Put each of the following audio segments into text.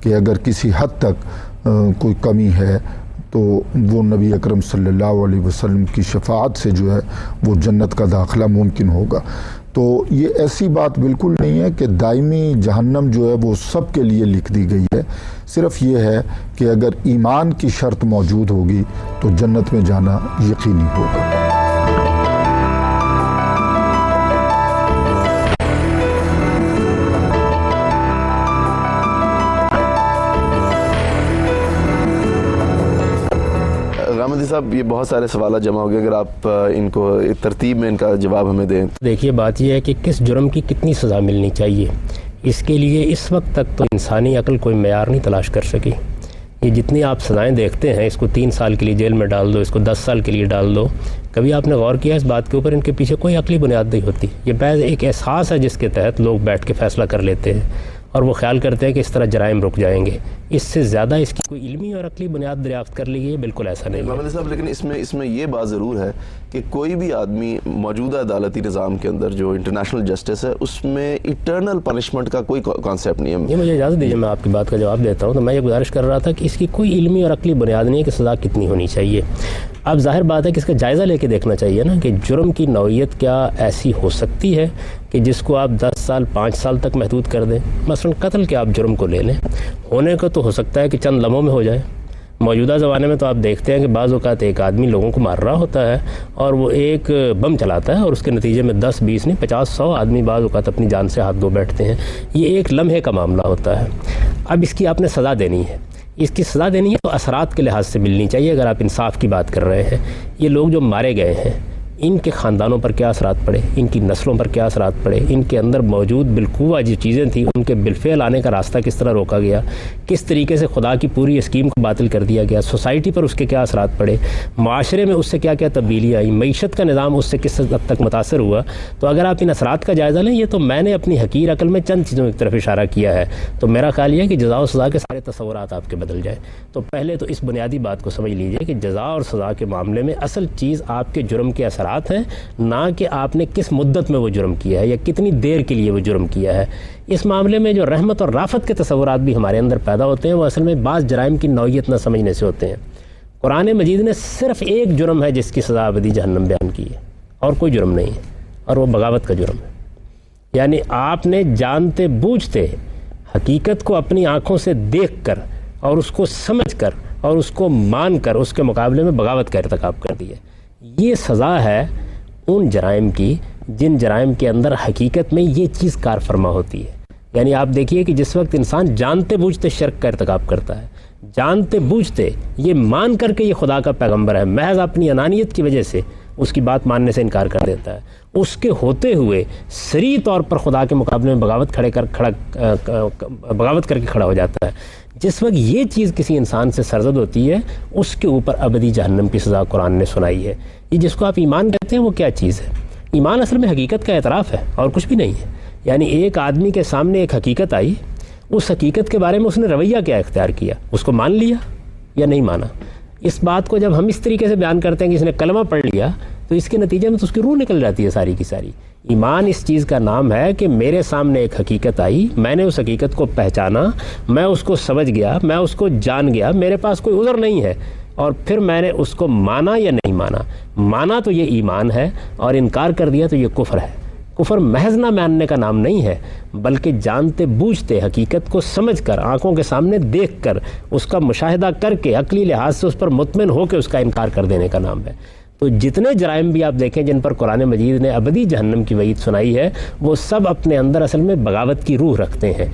کہ اگر کسی حد تک کوئی کمی ہے تو وہ نبی اکرم صلی اللہ علیہ وسلم کی شفاعت سے جو ہے وہ جنت کا داخلہ ممکن ہوگا۔ تو یہ ایسی بات بالکل نہیں ہے کہ دائمی جہنم جو ہے وہ سب کے لیے لکھ دی گئی ہے، صرف یہ ہے کہ اگر ایمان کی شرط موجود ہوگی تو جنت میں جانا یقینی ہوگا۔ غامدی صاحب، یہ بہت سارے سوالات جمع ہو گئے، اگر آپ ان کو ترتیب میں ان کا جواب ہمیں دیں۔ دیکھیے، بات یہ ہے کہ کس جرم کی کتنی سزا ملنی چاہیے، اس کے لیے اس وقت تک تو انسانی عقل کوئی معیار نہیں تلاش کر سکی۔ یہ جتنی آپ سزائیں دیکھتے ہیں، اس کو 3 سال کے لیے جیل میں ڈال دو، اس کو 10 سال کے لیے ڈال دو، کبھی آپ نے غور کیا اس بات کے اوپر ان کے پیچھے کوئی عقلی بنیاد نہیں ہوتی؟ یہ بعض ایک احساس ہے جس کے تحت لوگ بیٹھ کے فیصلہ کر لیتے ہیں اور وہ خیال کرتے ہیں کہ اس طرح جرائم رک جائیں گے۔ اس سے زیادہ اس کی کوئی علمی اور عقلی بنیاد دریافت کر لی گئی ہے؟ بالکل ایسا نہیں ہے غامدی صاحب، لیکن اس میں یہ بات ضرور ہے کہ کوئی بھی آدمی موجودہ عدالتی نظام کے اندر جو انٹرنیشنل جسٹس ہے اس میں ایٹرنل پنشمنٹ کا کوئی کانسیپٹ نہیں ہے۔ یہ مجھے اجازت دیجیے، میں آپ کی بات کا جواب دیتا ہوں۔ تو میں یہ گزارش کر رہا تھا کہ اس کی کوئی علمی اور عقلی بنیاد نہیں ہے کہ سزا کتنی ہونی چاہیے۔ اب ظاہر بات ہے کہ اس کا جائزہ لے کے دیکھنا چاہیے نا کہ جرم کی نوعیت کیا ایسی ہو سکتی ہے کہ جس کو آپ 10 سال 5 سال تک محدود کر دیں۔ مثلا قتل کے آپ جرم کو لے لیں، ہونے کو تو ہو سکتا ہے کہ چند لمحوں میں ہو جائے۔ موجودہ زمانے میں تو آپ دیکھتے ہیں کہ بعض اوقات ایک آدمی لوگوں کو مار رہا ہوتا ہے اور وہ ایک بم چلاتا ہے اور اس کے نتیجے میں 10 20 نہیں 50 100 آدمی بعض اوقات اپنی جان سے ہاتھ دھو بیٹھتے ہیں۔ یہ ایک لمحے کا معاملہ ہوتا ہے۔ اب اس کی آپ نے سزا دینی ہے، اس کی سزا دینی ہے تو اثرات کے لحاظ سے ملنی چاہیے۔ اگر آپ انصاف کی بات کر رہے ہیں، یہ لوگ جو مارے گئے ہیں ان کے خاندانوں پر کیا اثرات پڑے، ان کی نسلوں پر کیا اثرات پڑے، ان کے اندر موجود بالقوہ جو چیزیں تھیں ان کے بالفعل آنے کا راستہ کس طرح روکا گیا، کس طریقے سے خدا کی پوری اسکیم کو باطل کر دیا گیا، سوسائٹی پر اس کے کیا اثرات پڑے، معاشرے میں اس سے کیا کیا تبدیلیاں آئیں، معیشت کا نظام اس سے کس حد تک متاثر ہوا۔ تو اگر آپ ان اثرات کا جائزہ لیں، یہ تو میں نے اپنی حقیر عقل میں چند چیزوں کی طرف اشارہ کیا ہے، تو میرا خیال یہ ہے کہ جزا و سزا کے سارے تصورات آپ کے بدل جائیں۔ تو پہلے تو اس بنیادی بات کو سمجھ لیجئے کہ جزا اور سزا کے معاملے میں اصل چیز آپ کے جرم کے اثرات ہیں، نہ کہ آپ نے کس مدت میں وہ جرم کیا ہے یا کتنی دیر کے لیے وہ جرم کیا ہے۔ اس معاملے میں جو رحمت اور رافت کے تصورات بھی ہمارے اندر پیدا ہوتے ہیں وہ اصل میں بعض جرائم کی نوعیت نہ سمجھنے سے ہوتے ہیں۔ قرآن مجید نے صرف ایک جرم ہے جس کی سزا ابدی جہنم بیان کی ہے، اور کوئی جرم نہیں ہے، اور وہ بغاوت کا جرم ہے۔ یعنی آپ نے جانتے بوجھتے حقیقت کو اپنی آنکھوں سے دیکھ کر اور اس کو سمجھ کر اور اس کو مان کر اس کے مقابلے میں بغاوت کا ارتکاب کر دیا۔ یہ سزا ہے ان جرائم کی جن جرائم کے اندر حقیقت میں یہ چیز کار فرما ہوتی ہے۔ یعنی آپ دیکھیے کہ جس وقت انسان جانتے بوجھتے شرک کا ارتکاب کرتا ہے، جانتے بوجھتے یہ مان کر کے یہ خدا کا پیغمبر ہے، محض اپنی انانیت کی وجہ سے اس کی بات ماننے سے انکار کر دیتا ہے، اس کے ہوتے ہوئے صریح طور پر خدا کے مقابلے میں بغاوت کر کے کھڑا ہو جاتا ہے۔ جس وقت یہ چیز کسی انسان سے سرزد ہوتی ہے اس کے اوپر ابدی جہنم کی سزا قرآن نے سنائی ہے۔ یہ جس کو آپ ایمان کہتے ہیں وہ کیا چیز ہے؟ ایمان اصل میں حقیقت کا اعتراف ہے اور کچھ بھی نہیں ہے۔ یعنی ایک آدمی کے سامنے ایک حقیقت آئی، اس حقیقت کے بارے میں اس نے رویہ کیا اختیار کیا، اس کو مان لیا یا نہیں مانا۔ اس بات کو جب ہم اس طریقے سے بیان کرتے ہیں کہ اس نے کلمہ پڑھ لیا تو اس کے نتیجے میں تو اس کی روح نکل جاتی ہے ساری کی ساری۔ ایمان اس چیز کا نام ہے کہ میرے سامنے ایک حقیقت آئی، میں نے اس حقیقت کو پہچانا، میں اس کو سمجھ گیا، میں اس کو جان گیا، میرے پاس کوئی عذر نہیں ہے، اور پھر میں نے اس کو مانا یا نہیں مانا۔ مانا تو یہ ایمان ہے اور انکار کر دیا تو یہ کفر ہے۔ کفر محض نہ ماننے کا نام نہیں ہے، بلکہ جانتے بوجھتے حقیقت کو سمجھ کر آنکھوں کے سامنے دیکھ کر اس کا مشاہدہ کر کے عقلی لحاظ سے اس پر مطمئن ہو کے اس کا انکار کر دینے کا نام ہے۔ تو جتنے جرائم بھی آپ دیکھیں جن پر قرآن مجید نے ابدی جہنم کی وعید سنائی ہے وہ سب اپنے اندر اصل میں بغاوت کی روح رکھتے ہیں۔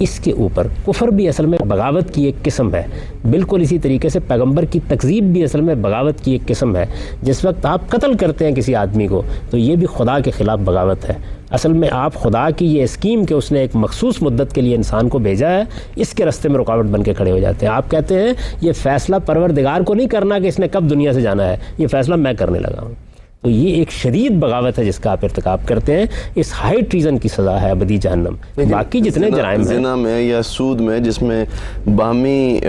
اس کے اوپر کفر بھی اصل میں بغاوت کی ایک قسم ہے، بالکل اسی طریقے سے پیغمبر کی تکذیب بھی اصل میں بغاوت کی ایک قسم ہے۔ جس وقت آپ قتل کرتے ہیں کسی آدمی کو تو یہ بھی خدا کے خلاف بغاوت ہے۔ اصل میں آپ خدا کی یہ اسکیم کہ اس نے ایک مخصوص مدت کے لیے انسان کو بھیجا ہے، اس کے راستے میں رکاوٹ بن کے کھڑے ہو جاتے ہیں۔ آپ کہتے ہیں یہ فیصلہ پروردگار کو نہیں کرنا کہ اس نے کب دنیا سے جانا ہے، یہ فیصلہ میں کرنے لگا ہوں۔ تو یہ ایک شدید بغاوت ہے جس کا آپ ارتکاب کرتے ہیں۔ اس ہائی ٹریزن کی سزا ہے ابدی جہنم۔ باقی جتنے جرائم ہیں، زنا میں یا سود میں جس میں باہمی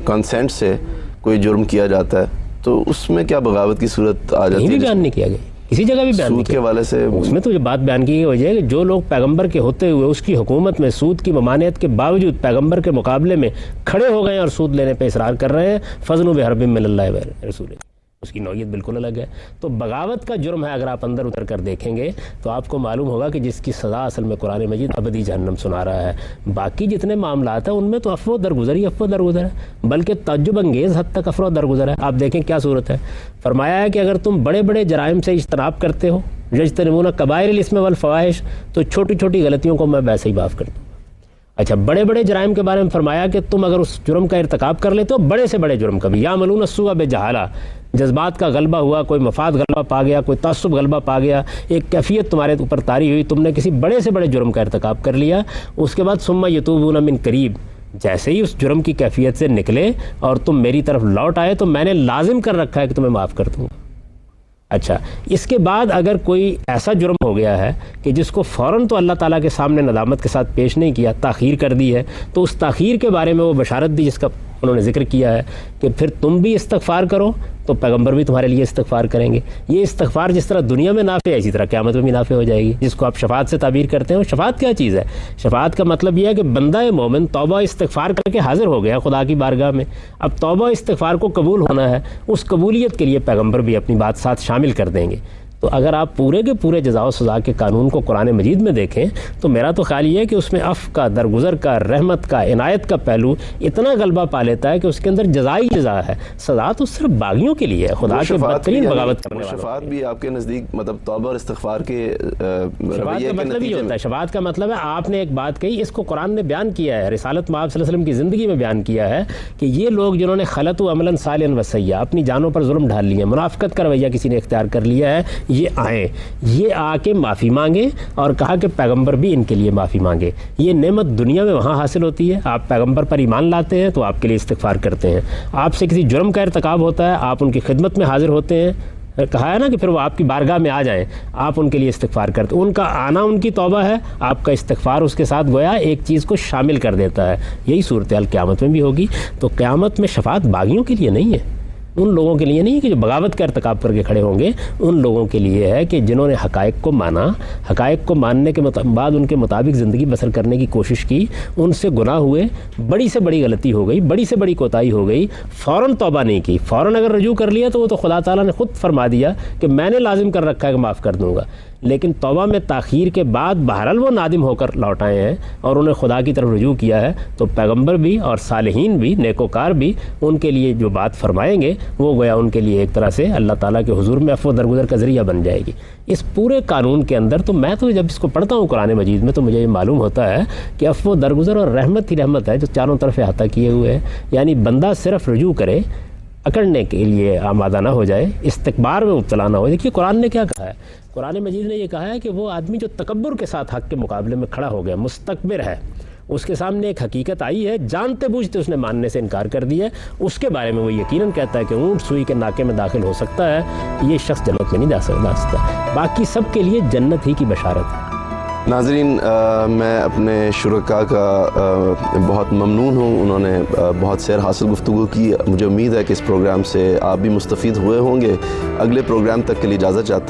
کنسنٹ سے کوئی جرم کیا جاتا ہے تو اس میں کیا بغاوت کی صورت آ جاتی ہے؟ کہیں بھی بیان نہیں کیا گیا، اسی جگہ بھی بیان سود کے حوالے سے اس میں تو جو بات بیان کی وجہ ہے کہ جو لوگ پیغمبر کے ہوتے ہوئے اس کی حکومت میں سود کی ممانعت کے باوجود پیغمبر کے مقابلے میں کھڑے ہو گئے اور سود لینے پہ اصرار کر رہے ہیں، فضنوا بحرب من اللہ و رسولہ، اس کی نوعیت بالکل الگ ہے۔ تو بغاوت کا جرم ہے، اگر آپ اندر اتر کر دیکھیں گے تو آپ کو معلوم ہوگا کہ جس کی سزا اصل میں قرآن مجید ابدی جہنم سنا رہا ہے۔ باقی جتنے معاملات ہیں ان میں تو افو درگزر ہی افو درگزر ہے، بلکہ تعجب انگیز حد تک افو درگزر ہے۔ آپ دیکھیں کیا صورت ہے، فرمایا ہے کہ اگر تم بڑے بڑے جرائم سے اجتناب کرتے ہو، یجتنبون کبائر الاسم والفواحش، تو چھوٹی چھوٹی غلطیوں کو میں ویسے ہی معاف کر دوں۔ اچھا، بڑے بڑے جرائم کے بارے میں فرمایا کہ تم اگر اس جرم کا ارتکاب کر لیتے ہو، بڑے سے بڑے جرم کا بھی، یعملون السوء بجہالہ، جذبات کا غلبہ ہوا، کوئی مفاد غلبہ پا گیا، کوئی تعصب غلبہ پا گیا، ایک کیفیت تمہارے اوپر طاری ہوئی، تم نے کسی بڑے سے بڑے جرم کا ارتکاب کر لیا، اس کے بعد ثم یتوبون من قریب، جیسے ہی اس جرم کی کیفیت سے نکلے اور تم میری طرف لوٹ آئے تو میں نے لازم کر رکھا ہے کہ تمہیں معاف کر دوں گا۔ اچھا، اس کے بعد اگر کوئی ایسا جرم ہو گیا ہے کہ جس کو فوراً تو اللہ تعالیٰ کے سامنے ندامت کے ساتھ پیش نہیں کیا، تاخیر کر دی ہے، تو اس تاخیر کے بارے میں وہ بشارت دی جس کا انہوں نے ذکر کیا ہے کہ پھر تم بھی استغفار کرو تو پیغمبر بھی تمہارے لیے استغفار کریں گے۔ یہ استغفار جس طرح دنیا میں نافع ہے، اسی طرح قیامت میں بھی نافع ہو جائے گی، جس کو آپ شفاعت سے تعبیر کرتے ہیں۔ شفاعت کیا چیز ہے؟ شفاعت کا مطلب یہ ہے کہ بندہ مومن توبہ استغفار کر کے حاضر ہو گیا خدا کی بارگاہ میں، اب توبہ استغفار کو قبول ہونا ہے، اس قبولیت کے لیے پیغمبر بھی اپنی بات ساتھ شامل کر دیں گے۔ تو اگر آپ پورے کے پورے جزا و سزا کے قانون کو قرآن مجید میں دیکھیں تو میرا تو خیال یہ ہے کہ اس میں عفو کا، درگزر کا، رحمت کا، عنایت کا پہلو اتنا غلبہ پا لیتا ہے کہ اس کے اندر جزائی جزا ہے۔ سزا تو صرف باغیوں کے لیے ہے، خدا کے بدترین بغاوت کرنے والوں۔ شفاعت بھی آپ کے نزدیک مطلب توبہ اور استغفار کے شفاعت کا مطلب یہ ہوتا ہے، شفاعت کا مطلب ہے آپ نے ایک بات کہی، اس کو قرآن نے بیان کیا ہے، رسالت مآب صلی اللہ علیہ وسلم کی زندگی میں بیان کیا ہے کہ یہ لوگ جنہوں نے خلطوا عملا صالحا وسیئا، اپنی جانوں پر ظلم ڈھال لیا، منافقت کا رویہ کسی نے اختیار کر لیا ہے، یہ آئیں، یہ آ کے معافی مانگے، اور کہا کہ پیغمبر بھی ان کے لیے معافی مانگے۔ یہ نعمت دنیا میں وہاں حاصل ہوتی ہے، آپ پیغمبر پر ایمان لاتے ہیں تو آپ کے لیے استغفار کرتے ہیں، آپ سے کسی جرم کا ارتکاب ہوتا ہے، آپ ان کی خدمت میں حاضر ہوتے ہیں، کہا ہے نا کہ پھر وہ آپ کی بارگاہ میں آ جائیں، آپ ان کے لیے استغفار کرتے ہیں، ان کا آنا ان کی توبہ ہے، آپ کا استغفار اس کے ساتھ گویا ایک چیز کو شامل کر دیتا ہے۔ یہی صورتحال قیامت میں بھی ہوگی۔ تو قیامت میں شفاعت باغیوں کے لیے نہیں ہے، ان لوگوں کے لیے نہیں کہ جو بغاوت کا ارتکاب کر کے کھڑے ہوں گے، ان لوگوں کے لیے ہے کہ جنہوں نے حقائق کو مانا، حقائق کو ماننے کے بعد ان کے مطابق زندگی بسر کرنے کی کوشش کی، ان سے گناہ ہوئے، بڑی سے بڑی غلطی ہو گئی، بڑی سے بڑی کوتاہی ہو گئی، فوراً توبہ نہیں کی، فوراً اگر رجوع کر لیا تو وہ تو خدا تعالیٰ نے خود فرما دیا کہ میں نے لازم کر رکھا ہے کہ معاف کر دوں گا، لیکن توبہ میں تاخیر کے بعد بہرحال وہ نادم ہو کر لوٹ آئے ہیں اور انہیں خدا کی طرف رجوع کیا ہے، تو پیغمبر بھی اور صالحین بھی، نیکوکار بھی، ان کے لیے جو بات فرمائیں گے وہ گویا ان کے لیے ایک طرح سے اللہ تعالیٰ کے حضور میں عفو درگزر کا ذریعہ بن جائے گی۔ اس پورے قانون کے اندر تو میں تو جب اس کو پڑھتا ہوں قرآن مجید میں تو مجھے یہ معلوم ہوتا ہے کہ عفو درگزر اور رحمت ہی رحمت ہے جو چاروں طرف احاطہ کیے ہوئے ہے، یعنی بندہ صرف رجوع کرے، اکڑنے کے لیے آمادہ نہ ہو جائے، استکبار میں مبتلا نہ ہو۔ دیکھیے قرآن نے کیا کہا ہے، قرآن مجید نے یہ کہا ہے کہ وہ آدمی جو تکبر کے ساتھ حق کے مقابلے میں کھڑا ہو گیا، مستکبر ہے، اس کے سامنے ایک حقیقت آئی ہے، جانتے بوجھتے اس نے ماننے سے انکار کر دیا ہے، اس کے بارے میں وہ یقیناً کہتا ہے کہ اونٹ سوئی کے ناکے میں داخل ہو سکتا ہے، یہ شخص جنت میں نہیں جا سکتا، باقی سب کے لیے جنت ہی کی بشارت ہے۔ ناظرین، میں اپنے شرکاء کا بہت ممنون ہوں، انہوں نے بہت سیر حاصل گفتگو کی، مجھے امید ہے کہ اس پروگرام سے آپ بھی مستفید ہوئے ہوں گے۔ اگلے پروگرام تک کے لیے اجازت چاہتا ہوں۔